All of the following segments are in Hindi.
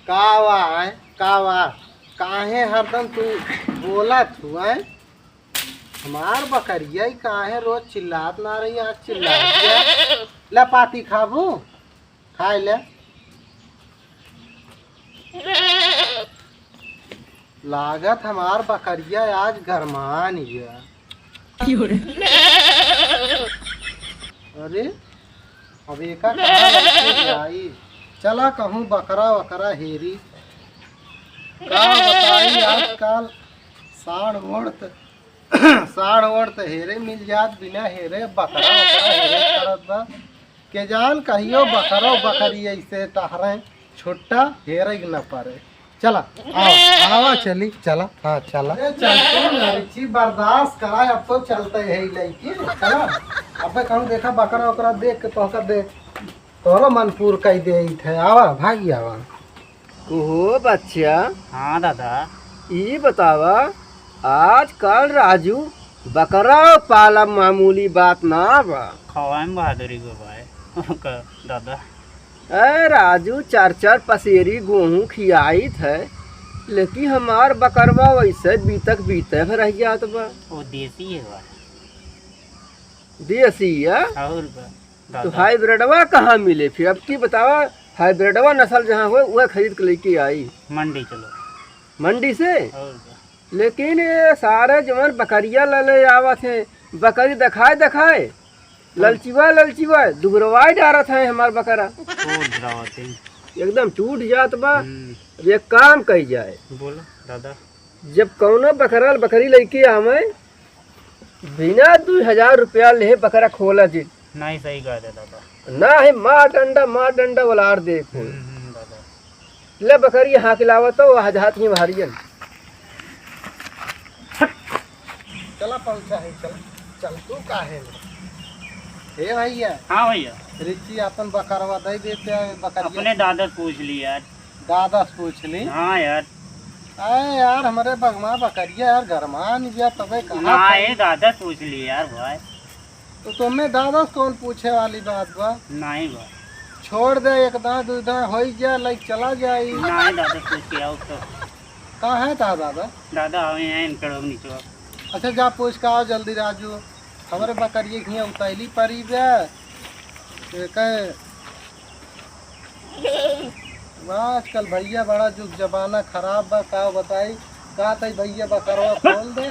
कावा है कावा काहे हरदम तू बोला तू है हमार बकरिया ही काहे रोज चिल्लात ना रही आज चिल्ला ले पाती खाबू खाए ले लागत हमार बकरिया आज गरमान गया अरे अब एका आई चला कहूँ बकरा वकरा हेरी का बताई आजकल साढ़ ओढ़ हेरे मिल जात बिना हेरे बकरा वकरा हेरे करत बा के जान कहियो बकरो बकरी ऐसे टहरे छुट्टा हेरे न पारे चला आओ आवा चली चला हाँ चला चलते बर्दाश्त करा अब तो चलते है लड़की चला अब कहूँ देखा बकरा वकरा देख के तो दे तोरो मनपूर कई दे थे आवा भागी आवा ओहो बच्चा। हाँ दादा। ये बतावा आजकल राजू बकरा पाला मामूली बात ना बा खवाए में बहादुरी को भाई दादा। अरे राजू 4-4 पसेरी गेहूँ खियाई थे लेकिन हमार बकरवा वैसे बीते रह जात बा। वो देसी है भाई। देसी है और तो हाइब्रिडवा कहाँ मिले फिर अब की बतावा हाइब्रिडवा नस्ल जहाँ हो वह खरीद के लेके आई मंडी चलो मंडी से। और लेकिन ये सारे जवन बकरिया ले आवा थे बकरी दिखाए ललचिवा दुबरवाई डारत है हमार बकरा एकदम टूट जात बा। अब एक काम कही जाए बोलो दादा। जब कौनो बकरी लेके आवे बिना 2000 रुपया ले बकरा खोला जी नहीं सही कहा दादा। ना है मार डंडा वलार देखो दादा। ले बकरी हाँ खिलावत हो हाथ ही भारियन चला पहुंचा है चल तू काहे हे भैया। हाँ भैया। रिची अपन बकरवा दे देते हैं बकरिया अपने दादा से पूछ ली यार। दादा से पूछ ली। हाँ यार। अरे यार हमारे बगमा बकरिया यार गरमान गया तबे कहाँ हाँ ये दादा से पूछ ली यार भाई। तो तुम्हें दादा से कौन पूछे वाली बात बा। नहीं भाई छोड़ दे एक दाँत दो दाँत हो जा लाइक चला जाए। नहीं दादा पूछ के आओ तो। कहाँ है था दादा। दादा हमें हैं इनकड़ो नीचे। अच्छा जा पूछ के आओ जल्दी राजू हमारे बकरिए की उतैली परी बे आजकल भैया बड़ा जुग जमाना खराब बा का बताई का तई भैया बकरवा खोल दे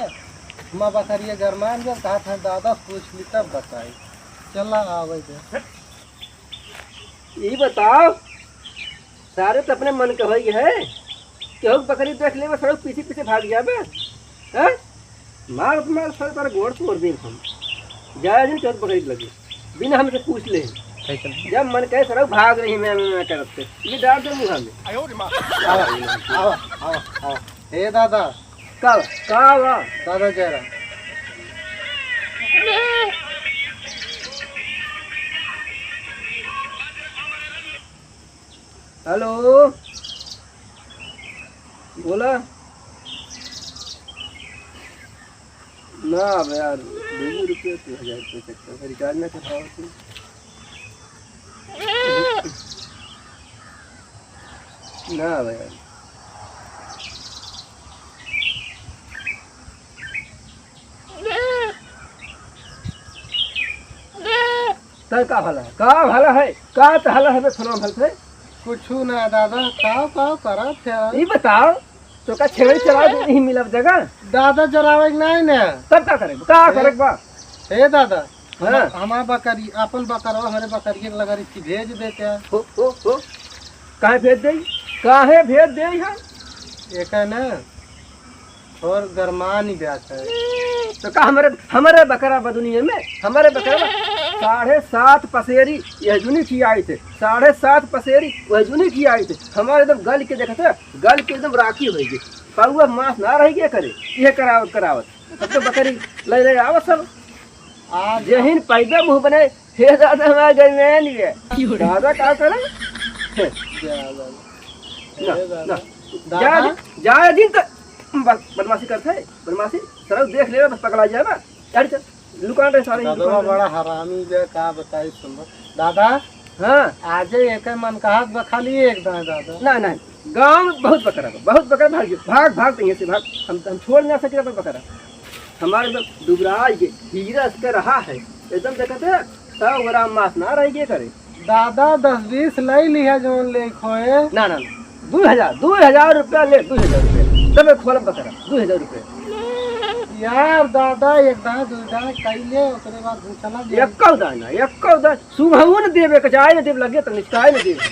माँ बकरिया गरमान जब कहा था दादा पूछ ली तब बताई चला आवे दे। ये बताओ सारे तो अपने मन का भाई है क्यों बकरी देख ले सड़क पीछे भाग जाबे हैं मार सर पर गोड़ तोड़ दे हम जाए दिन चौथ बकरी लगे बिना हमसे पूछ ले जब मन कहे सड़क भाग रही मैं करते ये डाल दे मुँह में। आओ हे दादा का दादा जरा हेलो बोला ना अब यार 20 रुपये 2000 रुपये चक्कर रिचार्ज ना कर पाओ ना यार तर का भला है का तो हला है सुनो भल से कुछ ना दादा का करा थे ये बताओ तो का छेड़ी चला नहीं मिला जगह दादा जरावे नहीं ना तब का करे बा हे दादा हाँ? हमारा बकरी अपन बकरवा हमारे बकरिए लगा रही भेज देते हैं हो काहे भेज दे हम एक है ना और गरमान ही ब्यास है तो का हमारे बकरा बदुनिया में हमारे बकरा 7.5 पसेरी यह जुनी की आई थे 7.5 पसेरी वह जुनी की आई थे हमारे एकदम गल के देखा था गल के एकदम राखी हो गई पाउआ मांस ना रह गया करे ये करावत अब तो बकरी ले आवत सब आज जहीन पैदा मुँह बने हे दादा हमारे घर में नहीं है दादा क्या करे जा दिन तक बदमाशी करते है बदमाशी सड़क देख ले बस पकड़ा जाए ना यार चल दुकान रे सारे दादा बड़ा हरामी बे का बताई सुनो दादा हाँ आज एक मन कहा खाली एक दादा ना गाँव में बहुत बकरा बा, बहुत बकरा भाग गया। भाग भाग तो यहाँ से भाग, हम छोड़ ना सके अपन बकरा। हमारे एकदम दुबराज के हीरा से रहा है एकदम, देखते 100 ग्राम मांस ना रह गए करे। दादा 10-20 ले लिया जोन ले खोए। ना ना 2000 रुपया ले, 2000 रुपया तब मैं खोलब बकरा, 2000 रुपया। यार दादा एक दाना दो दाना कैले ओकरे बाद चला दे। एक्का दाना सुबह न देवे के जाए न देव लगे तो निष्काय न देवे।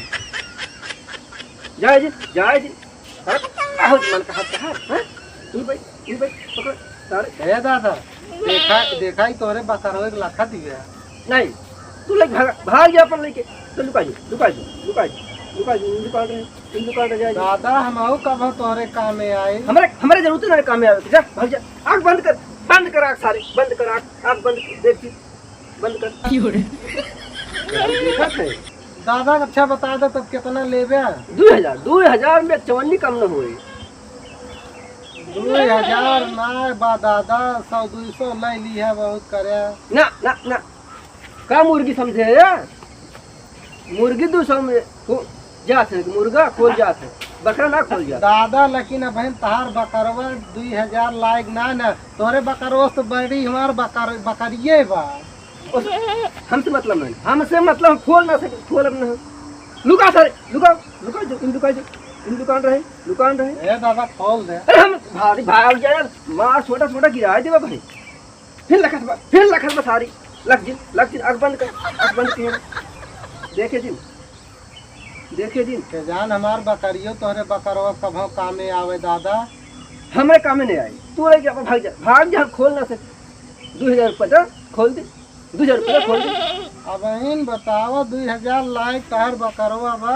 जाए जी बहुत मन का हाथ हां ई भाई पकड़ सारे। ए दादा देखा ही तोरे बकरा एक लाखा दिया। नहीं तू ले भाग जा अपन लेके तो लुका जा दुकान रहे जाए। दादा हम आओ कब तोरे काम में आए। हमारे जरूरत ना काम में आवे। जा भाग जा, आँख बंद कर आँख सारे बंद कर, आँख बंद देख बंद कर। देखा है दादा अच्छा बता दे तब कितना लेबे। 2000 में चवन्नी कम न हुए। 2000 ना बा दादा 100-200 ले ली है बहुत करे। ना का मुर्गी समझे या? मुर्गी 200 में जात है, मुर्गा खोल जात है, बकरा ना खोल जात। दादा लेकिन अब तहार बकरवा 2000 लायक ना न तोरे बकरवा तो बड़ी हमार बकरिए बा। हमसे मतलब नहीं, हमसे मतलब खोल ना सके, खोल अपना लुका सारे लुका जो इन दुकान रहे। ए दादा खोल दे। अरे हम भारी भाग जाए मार छोटा गिरा देवा भाई। फिर लखत बा सारी लग जिन आँख बंद किए। देखे दिन के जान हमार बकरियो तोरे बकरवा कभो कामे आवे दादा। हमारे काम में नहीं आई। तू लेके अपन भाग जा खोल ना सके। 2000 रुपया खोल दे, 2000 रुपया खोल दे। अब इन बतावा 2000 लायक तहार बकरवा बा।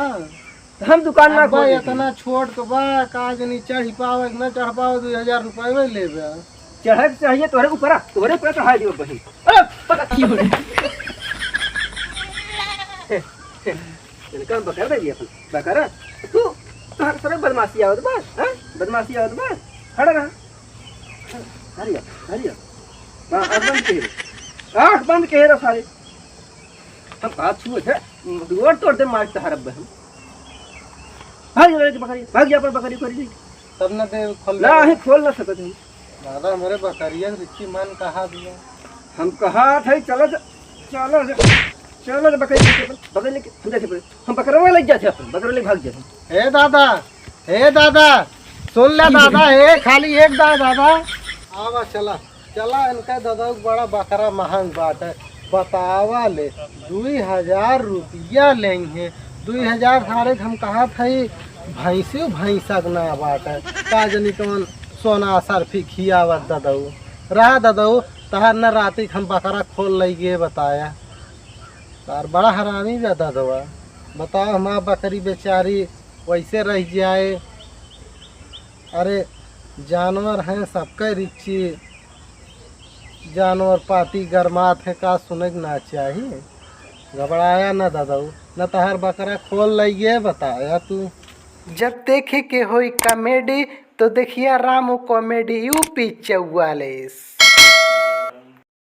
तो हम दुकान ना बा खोल इतना छोट के बा काज नहीं चढ़ पावे न चढ़ पावे 2000 रुपये लेबे। चढ़े चाहिए तोहरे ऊपर चढ़ा दियो बहन। अरे पता की हो काम बकर दे अपन बकर तू तोहर सारे बदमाशी आवत बस। हां बदमाशी आवत बस खड़ा रहा। हरिया हां आँख बंद के रे सारे। हम का छुए थे दुआर तोड़ दे मार तहर अब हम। भाग जा पर बकरी कर दी तब न दे खोल ना ही खोल ना सकत हम। दादा हमारे बकरिया रिच्ची मन कहा दिया। हम कहा थे चलो बकरी लेके हम जाते पड़े। हम बकरवा ले जाते अपन बकरवा ले भाग जाते। हे दादा सुन ले दादा हे खाली एक दादा आवा चला इनका दादा बड़ा बकरा महंग बात है बतावा ले 2000 रुपया लेंगे। 2000 सारे हम कहा थे भैंसक ना बात है का जनी कौन सोना सरफी खियावत दादाऊ रहा दादाऊ तहार न राती हम बकरा खोल लगे बताया तार बड़ा हरामी बा दादवा। बताओ हमार बकरी बेचारी वैसे रह जाए। अरे जानवर हैं सबके रिच्ची जानवर पाती गरमात है का सुने ना चाहिए। घबराया न दादाऊ न तहार बकरा खोल लगे बताया तू। जब देखे के होई कॉमेडी तो देखिए रामू कॉमेडी यूपी 44।